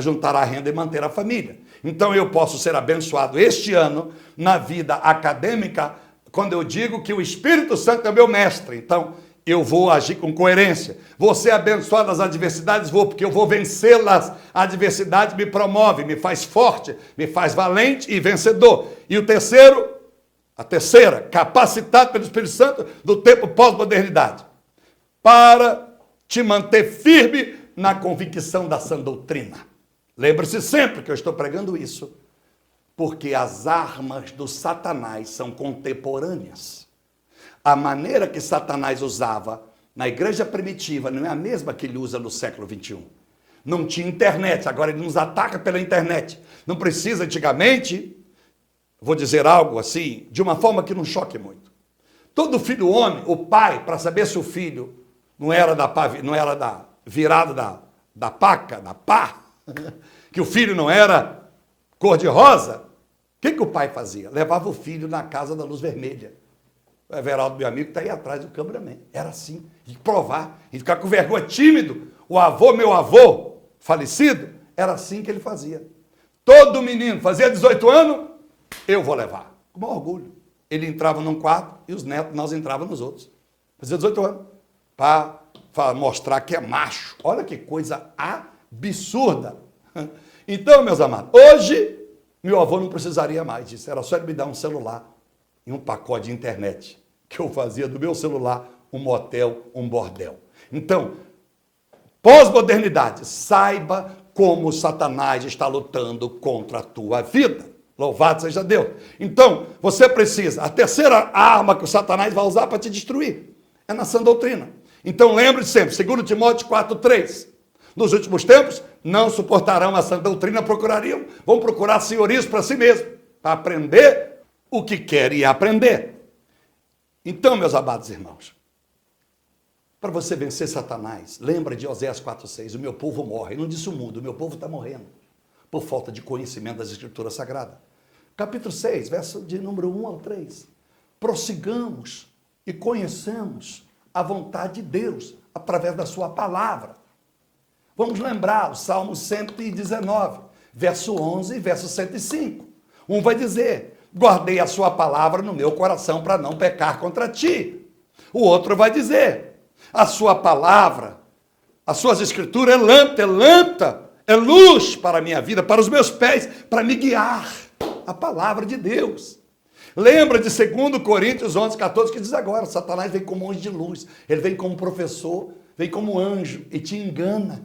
juntar a renda e manter a família. Então, eu posso ser abençoado este ano na vida acadêmica, quando eu digo que o Espírito Santo é meu mestre. Então, eu vou agir com coerência. Vou ser abençoado nas adversidades? Vou, porque eu vou vencê-las. A adversidade me promove, me faz forte, me faz valente e vencedor. E a terceira, capacitado pelo Espírito Santo do tempo pós-modernidade, para te manter firme na convicção da sã doutrina. Lembre-se sempre que eu estou pregando isso, porque as armas do Satanás são contemporâneas. A maneira que Satanás usava na igreja primitiva não é a mesma que ele usa no século XXI. Não tinha internet, agora ele nos ataca pela internet. Não precisa, antigamente, vou dizer algo assim, de uma forma que não choque muito. Todo filho homem, o pai, para saber se o filho não era da virada da paca, da pá, que o filho não era cor-de-rosa, o que o pai fazia? Levava o filho na casa da luz vermelha. O Everaldo, meu amigo, está aí atrás do cameraman. Era assim, de provar, e ficar com vergonha, tímido. Meu avô, falecido, era assim que ele fazia. Todo menino fazia 18 anos, eu vou levar. Com maior orgulho. Ele entrava num quarto e os netos, nós entrávamos nos outros. Fazia 18 anos. Para mostrar que é macho. Olha que coisa absurda. Então, meus amados, hoje, meu avô não precisaria mais disso. Era só ele me dar um celular e um pacote de internet, que eu fazia do meu celular um motel, um bordel. Então, pós-modernidade, saiba como Satanás está lutando contra a tua vida. Louvado seja Deus. Então, você precisa, a terceira arma que o Satanás vai usar para te destruir é na sã doutrina. Então, lembre-se sempre, 2 Timóteo 4:3. Nos últimos tempos, não suportarão a sã doutrina, vão procurar senhorios para si mesmo, para aprender o que querem aprender. Então, meus amados irmãos, para você vencer Satanás, lembra de Oséias 4:6, o meu povo morre. Ele não disse o mundo, o meu povo está morrendo, por falta de conhecimento das Escrituras Sagradas. Capítulo 6, verso de número 1 ao 3. Prossigamos e conhecemos a vontade de Deus, através da sua palavra. Vamos lembrar o Salmo 119, verso 11 e verso 105. Um vai dizer: guardei a sua palavra no meu coração para não pecar contra ti. O outro vai dizer: a sua palavra, as suas escrituras é lâmpada, é luz para a minha vida, para os meus pés, para me guiar. A palavra de Deus. Lembra de 2 Coríntios 11:14, que diz agora: Satanás vem como anjo de luz, ele vem como professor, vem como anjo e te engana.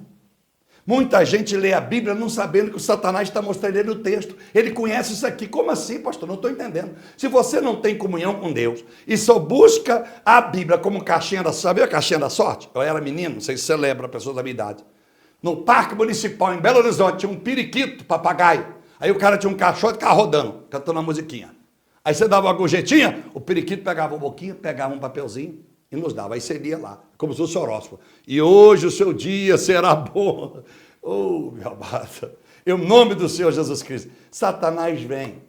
Muita gente lê a Bíblia não sabendo que o Satanás está mostrando ele o texto. Ele conhece isso aqui. Como assim, pastor? Não estou entendendo. Se você não tem comunhão com Deus e só busca a Bíblia como caixinha da sorte, sabe a caixinha da sorte? Eu era menino, não sei se você lembra, pessoas da minha idade. No Parque Municipal, em Belo Horizonte, tinha um periquito, papagaio. Aí o cara tinha um cachorro e ficava rodando, cantando uma musiquinha. Aí você dava uma gorjetinha, o periquito pegava uma boquinha, pegava um papelzinho e nos dava. Aí você lia lá, como se fosse horóscopo. E hoje o seu dia será bom. Oh, meu amado, em nome do Senhor Jesus Cristo. Satanás vem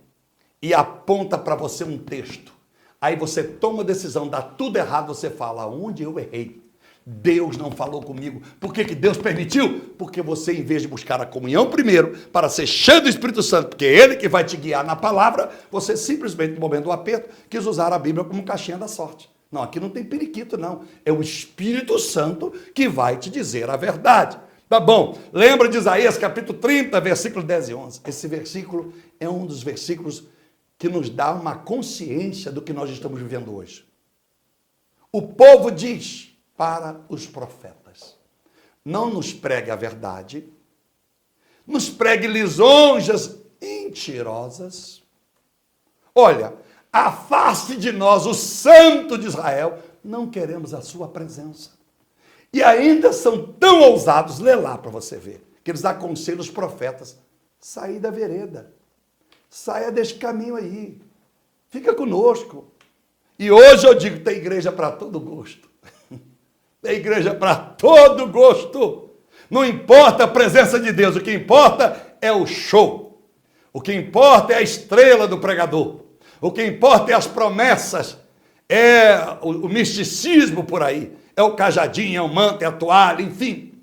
e aponta para você um texto. Aí você toma a decisão, dá tudo errado, você fala: onde eu errei? Deus não falou comigo. Por que Deus permitiu? Porque você, em vez de buscar a comunhão primeiro, para ser cheio do Espírito Santo, porque é Ele que vai te guiar na palavra, você simplesmente, no momento do aperto, quis usar a Bíblia como caixinha da sorte. Não, aqui não tem periquito, não. É o Espírito Santo que vai te dizer a verdade. Tá bom. Lembra de Isaías, capítulo 30, versículo 10 e 11. Esse versículo é um dos versículos que nos dá uma consciência do que nós estamos vivendo hoje. O povo diz para os profetas: não nos pregue a verdade, nos pregue lisonjas mentirosas. Olha, afaste de nós o Santo de Israel, não queremos a sua presença. E ainda são tão ousados, lê lá para você ver, que eles aconselham os profetas, sair da vereda, saia desse caminho aí, fica conosco. E hoje eu digo, tem igreja para todo gosto. Tem igreja para todo gosto. Não importa a presença de Deus, o que importa é o show. O que importa é a estrela do pregador. O que importa é as promessas, é o misticismo por aí. É o cajadinho, é o manto, é a toalha, enfim.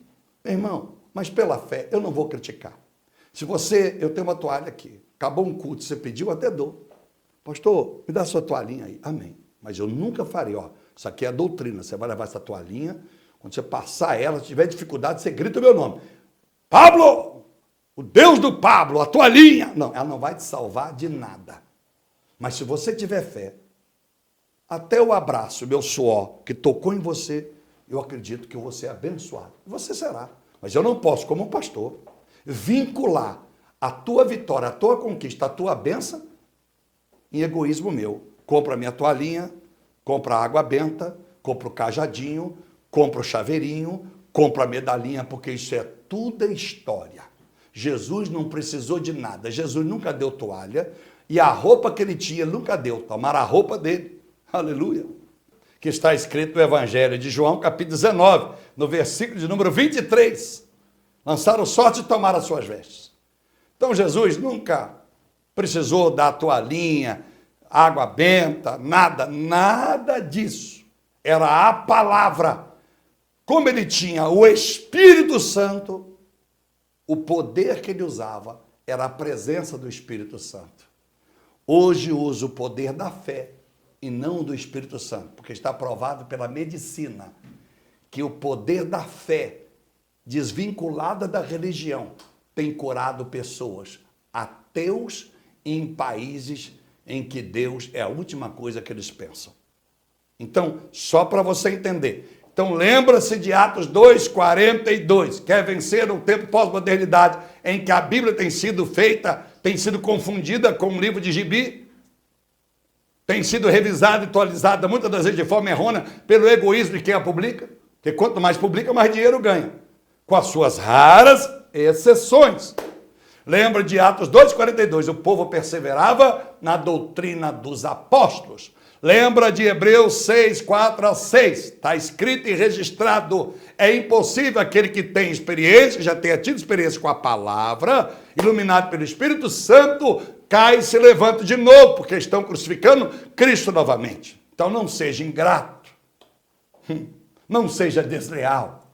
Meu irmão, mas pela fé, eu não vou criticar. Se você, eu tenho uma toalha aqui, acabou um culto, você pediu, até dou. Pastor, me dá sua toalhinha aí. Amém. Mas eu nunca farei, ó, isso aqui é a doutrina, você vai levar essa toalhinha, quando você passar ela, se tiver dificuldade, você grita o meu nome. Pablo, o Deus do Pablo, a toalhinha. Não, ela não vai te salvar de nada. Mas se você tiver fé, até o abraço, o meu suor, que tocou em você, eu acredito que você é abençoado. Você será. Mas eu não posso, como um pastor, vincular a tua vitória, a tua conquista, a tua bênção em egoísmo meu. Compro a minha toalhinha, compro a água benta, compro o cajadinho, compro o chaveirinho, compro a medalhinha, porque isso é tudo história. Jesus não precisou de nada. Jesus nunca deu toalha e a roupa que ele tinha nunca deu. Tomaram a roupa dele. Aleluia. Que está escrito no Evangelho de João, capítulo 19, no versículo de número 23. Lançaram sorte e tomaram as suas vestes. Então Jesus nunca precisou dar toalhinha, água benta, nada disso. Era a palavra. Como ele tinha o Espírito Santo, o poder que ele usava era a presença do Espírito Santo. Hoje uso o poder da fé e não do Espírito Santo, porque está provado pela medicina que o poder da fé, desvinculada da religião, tem curado pessoas ateus em países em que Deus é a última coisa que eles pensam. Então, só para você entender. Então, lembra-se de Atos 2:42. Quer vencer o tempo pós-modernidade em que a Bíblia tem sido feita, tem sido confundida com um livro de gibi? Tem sido revisada e atualizada muitas das vezes de forma errônea pelo egoísmo de quem a publica? Porque quanto mais publica, mais dinheiro ganha. Com as suas raras exceções. Lembra de Atos 2:42, o povo perseverava na doutrina dos apóstolos. Lembra de Hebreus 6:4-6, está escrito e registrado. É impossível aquele que tem experiência, já tenha tido experiência com a palavra, iluminado pelo Espírito Santo, cai e se levanta de novo, porque estão crucificando Cristo novamente. Então não seja ingrato, não seja desleal.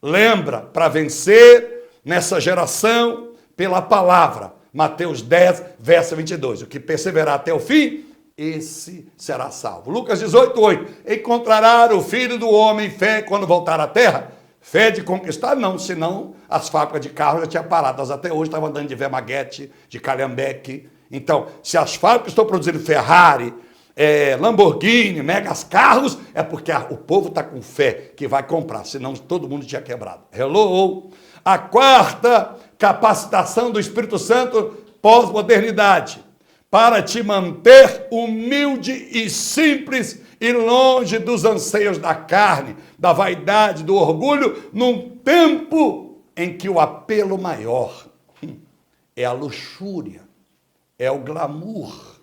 Lembra, para vencer nessa geração, pela palavra. Mateus 10, verso 22. O que perseverar até o fim, esse será salvo. Lucas 18:8. Encontrará o Filho do Homem fé quando voltar à terra? Fé de conquistar? Não, senão as fábricas de carro já tinham parado. Elas até hoje estavam andando de Vermaguete, de Calhambeque. Então, se as fábricas estão produzindo Ferrari, Lamborghini, megas carros, é porque o povo está com fé que vai comprar, senão todo mundo tinha quebrado. Hello! A quarta capacitação do Espírito Santo pós-modernidade, para te manter humilde e simples e longe dos anseios da carne, da vaidade, do orgulho, num tempo em que o apelo maior é a luxúria, é o glamour,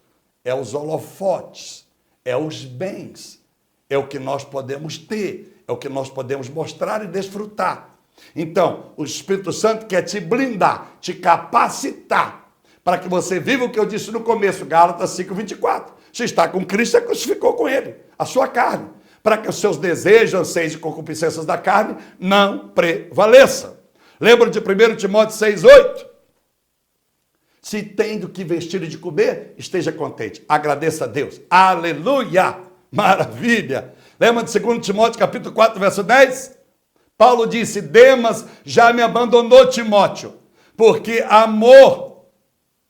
é os holofotes, é os bens, é o que nós podemos ter, é o que nós podemos mostrar e desfrutar. Então, o Espírito Santo quer te blindar, te capacitar, para que você viva o que eu disse no começo, Gálatas 5:24. Se está com Cristo, você crucificou com ele, a sua carne, para que os seus desejos, anseios e concupiscências da carne não prevaleçam. Lembra de 1 Timóteo 6:8? Se tem do que vestir e de comer, esteja contente. Agradeça a Deus. Aleluia! Maravilha! Lembra de 2 Timóteo capítulo 4, verso 10? Paulo disse, Demas já me abandonou, Timóteo, porque amor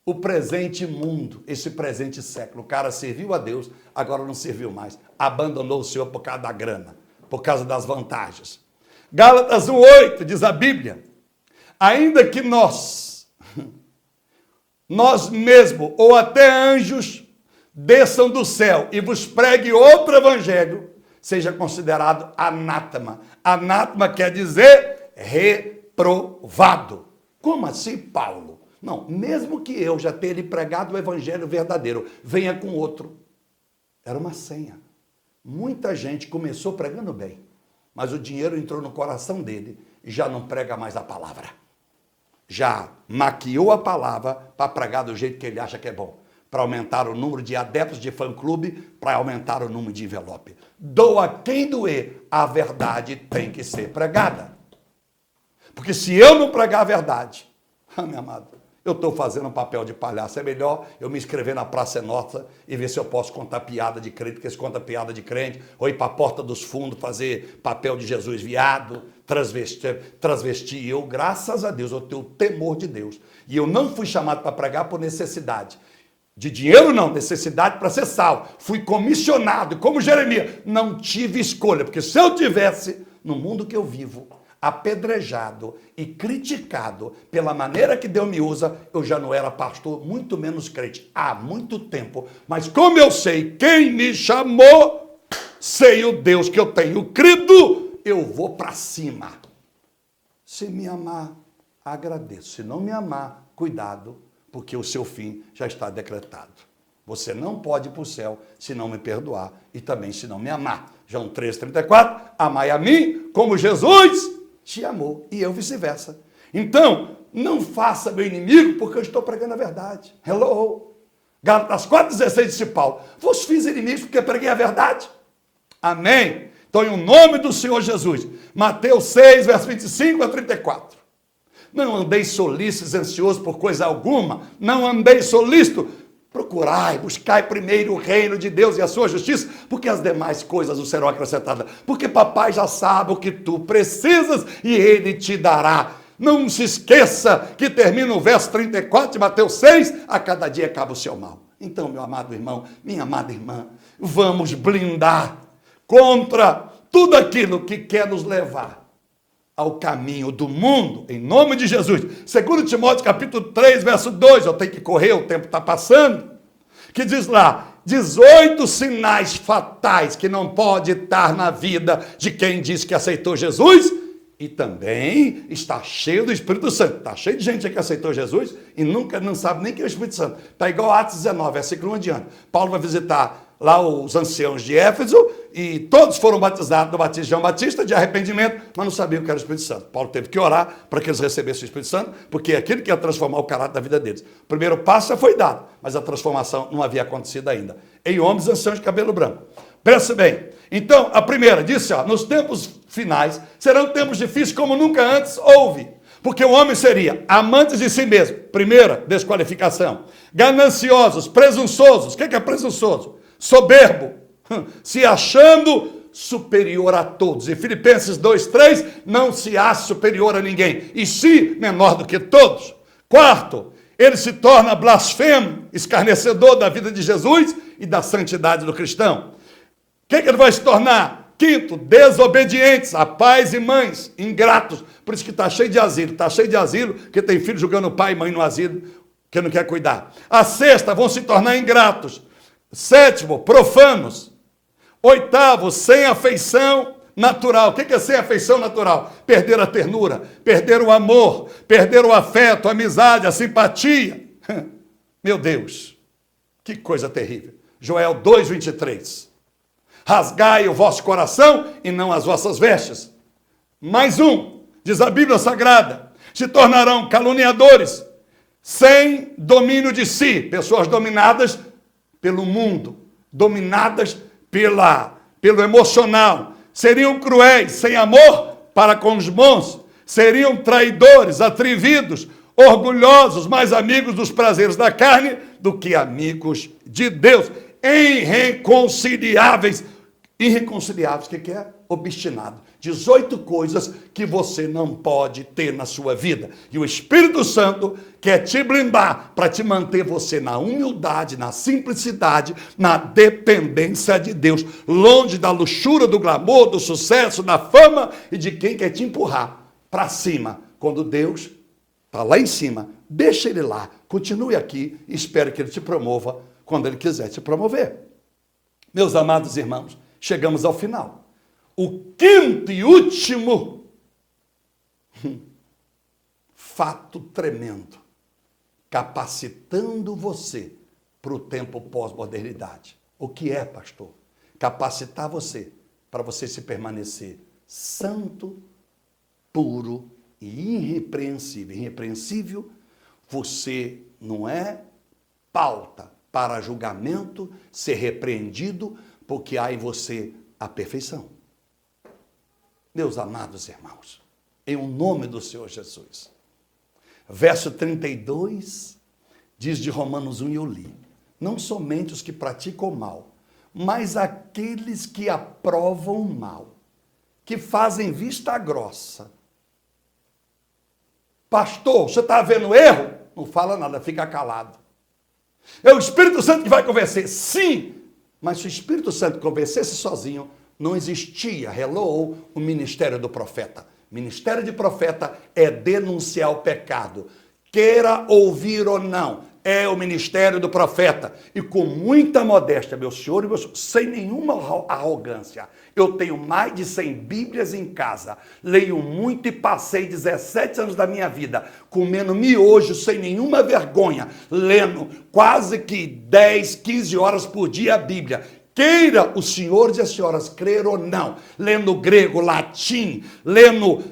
o presente mundo, esse presente século. O cara serviu a Deus, agora não serviu mais. Abandonou o Senhor por causa da grana, por causa das vantagens. Gálatas 1:8 diz a Bíblia, ainda que nós mesmos, ou até anjos, desçam do céu e vos pregue outro evangelho, seja considerado anátema. Anátema quer dizer reprovado. Como assim, Paulo? Não, mesmo que eu já tenha lhe pregado o evangelho verdadeiro, venha com outro. Era uma senha. Muita gente começou pregando bem, mas o dinheiro entrou no coração dele e já não prega mais a palavra. Já maquiou a palavra para pregar do jeito que ele acha que é bom, para aumentar o número de adeptos de fã-clube, para aumentar o número de envelope. Doa quem doer, a verdade tem que ser pregada. Porque se eu não pregar a verdade, meu amado, eu estou fazendo um papel de palhaço. É melhor eu me inscrever na Praça é Nossa e ver se eu posso contar piada de crente, porque se conta piada de crente, ou ir para a porta dos fundos fazer papel de Jesus viado, transvestir. Eu, graças a Deus, eu tenho temor de Deus. E eu não fui chamado para pregar por necessidade. De dinheiro não, necessidade para ser salvo. Fui comissionado, como Jeremias. Não tive escolha, porque se eu tivesse, no mundo que eu vivo, apedrejado e criticado pela maneira que Deus me usa, eu já não era pastor, muito menos crente, há muito tempo. Mas como eu sei quem me chamou, sei o Deus que eu tenho crido, eu vou para cima. Se me amar, agradeço. Se não me amar, cuidado, porque o seu fim já está decretado. Você não pode ir para o céu se não me perdoar e também se não me amar. João 3,34, amai a mim como Jesus te amou, e eu vice-versa. Então, não faça meu inimigo, porque eu estou pregando a verdade. Hello! Gálatas 4,16 disse Paulo, vos fiz inimigos porque preguei a verdade. Amém? Então, em nome do Senhor Jesus, Mateus 6, verso 25 a 34. Não andeis solícitos, ansiosos por coisa alguma, não andeis solícitos. Procurai, buscai primeiro o reino de Deus e a sua justiça, porque as demais coisas não serão acrescentadas. Porque papai já sabe o que tu precisas e ele te dará. Não se esqueça que termina o verso 34 de Mateus 6, a cada dia acaba o seu mal. Então, meu amado irmão, minha amada irmã, vamos blindar contra tudo aquilo que quer nos levar ao caminho do mundo, em nome de Jesus. 2 Timóteo capítulo 3, verso 2, eu tenho que correr, o tempo está passando, que diz lá, 18 sinais fatais que não pode estar na vida de quem diz que aceitou Jesus e também está cheio do Espírito Santo. Está cheio de gente que aceitou Jesus e nunca não sabe nem que é o Espírito Santo. Está igual a Atos 19, versículo 1 adiante. Paulo vai visitar lá os anciãos de Éfeso, e todos foram batizados do batismo de João Batista, de arrependimento, mas não sabiam que era o Espírito Santo. Paulo teve que orar para que eles recebessem o Espírito Santo, porque é aquilo que ia transformar o caráter da vida deles. O primeiro passo já foi dado, mas a transformação não havia acontecido ainda. Em homens anciãos de cabelo branco. Preste bem. Então, a primeira disse, nos tempos finais, serão tempos difíceis como nunca antes houve. Porque o homem seria amantes de si mesmo. Primeira desqualificação. Gananciosos, presunçosos. O que é presunçoso? Soberbo, se achando superior a todos. E Filipenses 2,3, não se acha superior a ninguém, e se menor do que todos. Quarto, ele se torna blasfemo, escarnecedor da vida de Jesus e da santidade do cristão. O que ele vai se tornar? Quinto, desobedientes a pais e mães, ingratos. Por isso que está cheio de asilo. Está cheio de asilo, que tem filho jogando pai e mãe no asilo, que não quer cuidar. A sexta, vão se tornar ingratos. Sétimo, profanos. Oitavo, sem afeição natural. O que é sem afeição natural? Perder a ternura, perder o amor, perder o afeto, a amizade, a simpatia. Meu Deus, que coisa terrível. Joel 2,23. Rasgai o vosso coração e não as vossas vestes. Mais um, diz a Bíblia Sagrada, se tornarão caluniadores, sem domínio de si, pessoas dominadas pelo mundo, dominadas pelo emocional, seriam cruéis, sem amor para com os bons, seriam traidores, atrevidos, orgulhosos, mais amigos dos prazeres da carne do que amigos de Deus, irreconciliáveis. Irreconciliáveis, o que é? Obstinado. 18 coisas que você não pode ter na sua vida. E o Espírito Santo quer te blindar para te manter você na humildade, na simplicidade, na dependência de Deus, longe da luxúria, do glamour, do sucesso, da fama e de quem quer te empurrar para cima. Quando Deus está lá em cima, deixa ele lá, continue aqui e espere que ele te promova quando ele quiser te promover. Meus amados irmãos, chegamos ao final. O quinto e último fato tremendo, capacitando você para o tempo pós-modernidade. O que é, pastor? Capacitar você para você se permanecer santo, puro e irrepreensível. Irrepreensível, você não é pauta para julgamento, ser repreendido, porque há em você a perfeição. Meus amados irmãos, em o nome do Senhor Jesus. Verso 32 diz de Romanos 1, eu li, não somente os que praticam o mal, mas aqueles que aprovam o mal, que fazem vista grossa. Pastor, você está vendo erro? Não fala nada, fica calado. É o Espírito Santo que vai convencer. Sim, mas se o Espírito Santo convencesse sozinho, não existia, hello, o ministério do profeta. Ministério de profeta é denunciar o pecado. Queira ouvir ou não, é o ministério do profeta. E com muita modéstia, meu senhor e meu senhor, sem nenhuma arrogância. Eu tenho mais de 100 Bíblias em casa. Leio muito e passei 17 anos da minha vida comendo miojo sem nenhuma vergonha. Lendo quase que 10, 15 horas por dia a Bíblia. Queira os senhores e as senhoras crer ou não. Lendo grego, latim, lendo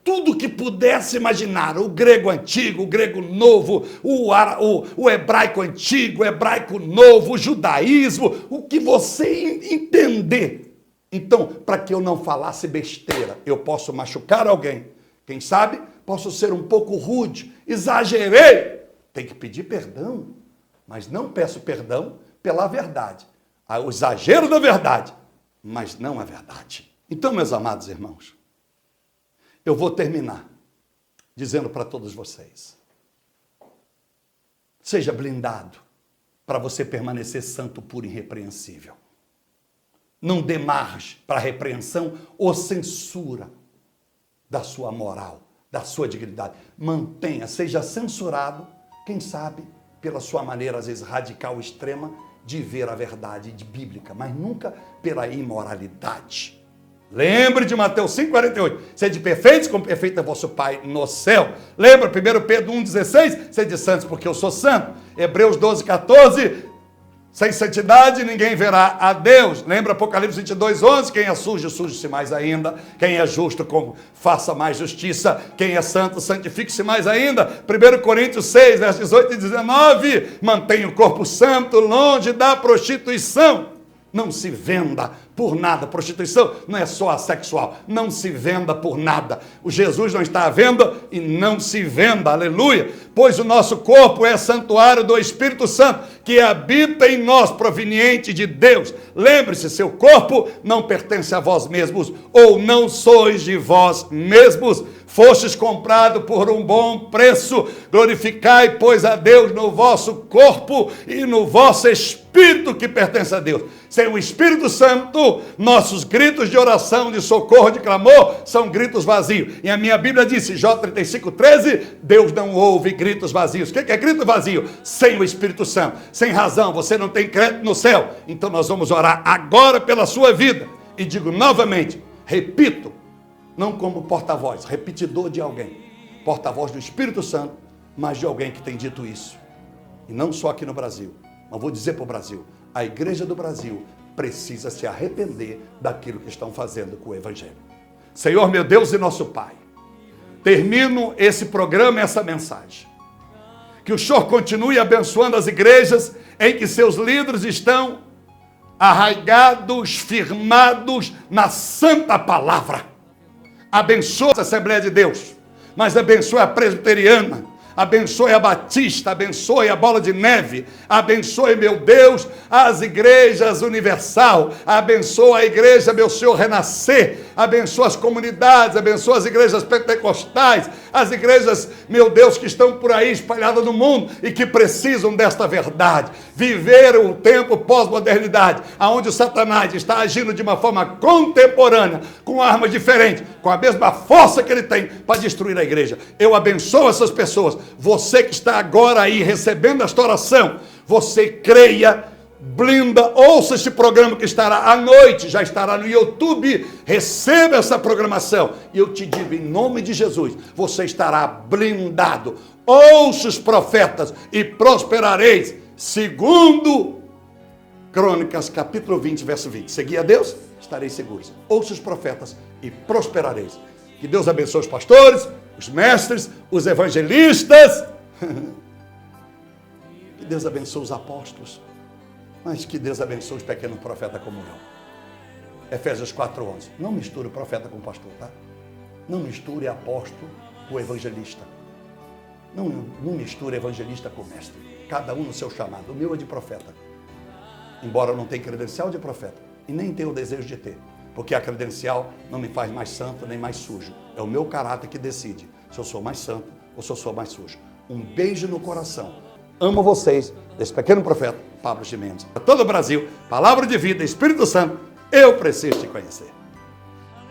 tudo que pudesse imaginar, o grego antigo, o grego novo, o hebraico antigo, o hebraico novo, o judaísmo, o que você entender. Então, para que eu não falasse besteira, eu posso machucar alguém. Quem sabe, posso ser um pouco rude, exagerei. Tem que pedir perdão, mas não peço perdão pela verdade. O exagero da verdade, mas não a verdade. Então, meus amados irmãos, eu vou terminar dizendo para todos vocês, seja blindado para você permanecer santo, puro e irrepreensível. Não dê margem para repreensão ou censura da sua moral, da sua dignidade. Mantenha, seja censurado, quem sabe, pela sua maneira, às vezes, radical, extrema, de ver a verdade bíblica, mas nunca pela imoralidade. Lembre de Mateus 5,48. Sede perfeitos, como perfeito é vosso Pai no céu. Lembra 1 Pedro 1,16? Sede santos, porque eu sou santo. Hebreus 12,14. Sem santidade ninguém verá a Deus. Lembra Apocalipse 22,11? Quem é sujo, suje-se mais ainda. Quem é justo, faça mais justiça. Quem é santo, santifique-se mais ainda. 1 Coríntios 6, versos 18 e 19. Mantenha o corpo santo longe da prostituição. Não se venda por nada. Prostituição não é só assexual. Não se venda por nada. O Jesus não está à venda e não se venda. Aleluia. Pois o nosso corpo é santuário do Espírito Santo, que habita em nós, proveniente de Deus. Lembre-se, seu corpo não pertence a vós mesmos, ou não sois de vós mesmos. Fostes comprado por um bom preço. Glorificai, pois, a Deus no vosso corpo e no vosso espírito que pertence a Deus. Sem o Espírito Santo, nossos gritos de oração, de socorro, de clamor, são gritos vazios. E a minha Bíblia disse, Jó 35,13, Deus não ouve gritos vazios. O que é grito vazio? Sem o Espírito Santo. Sem razão, você não tem crédito no céu. Então nós vamos orar agora pela sua vida. E digo novamente, repito, não como porta-voz, repetidor de alguém. Porta-voz do Espírito Santo, mas de alguém que tem dito isso. E não só aqui no Brasil, mas vou dizer para o Brasil, a igreja do Brasil precisa se arrepender daquilo que estão fazendo com o Evangelho. Senhor, meu Deus e nosso Pai, termino esse programa, essa mensagem. Que o Senhor continue abençoando as igrejas em que seus líderes estão arraigados, firmados na santa palavra. Abençoe a Assembleia de Deus, mas abençoe a Presbiteriana, abençoe a Batista, abençoe a Bola de Neve, abençoe, meu Deus, as igrejas universal, abençoe a igreja, meu Senhor, Renascer, abençoe as comunidades, abençoe as igrejas pentecostais, as igrejas, meu Deus, que estão por aí espalhadas no mundo e que precisam desta verdade. Viver o tempo pós-modernidade, onde o Satanás está agindo de uma forma contemporânea, com armas diferentes, com a mesma força que ele tem para destruir a igreja. Eu abençoo essas pessoas. Você que está agora aí recebendo esta oração, você creia Blinda, ouça este programa que estará à noite, já estará no YouTube. Receba essa programação. E eu te digo, em nome de Jesus, você estará blindado. Ouça os profetas e prosperareis. Segundo Crônicas, capítulo 20, verso 20. Segui a Deus, estareis seguros. Ouça os profetas e prosperareis. Que Deus abençoe os pastores, os mestres, os evangelistas. Que Deus abençoe os apóstolos. Mas que Deus abençoe os pequenos profetas como eu. Efésios 4:11. Não misture o profeta com o pastor, tá? Não misture apóstolo com evangelista. Não misture evangelista com mestre. Cada um no seu chamado. O meu é de profeta. Embora eu não tenha credencial de profeta. E nem tenha o desejo de ter. Porque a credencial não me faz mais santo nem mais sujo. É o meu caráter que decide se eu sou mais santo ou se eu sou mais sujo. Um beijo no coração. Amo vocês, desse pequeno profeta, Pablo Ximenes. Para todo o Brasil, palavra de vida, Espírito Santo, eu preciso te conhecer.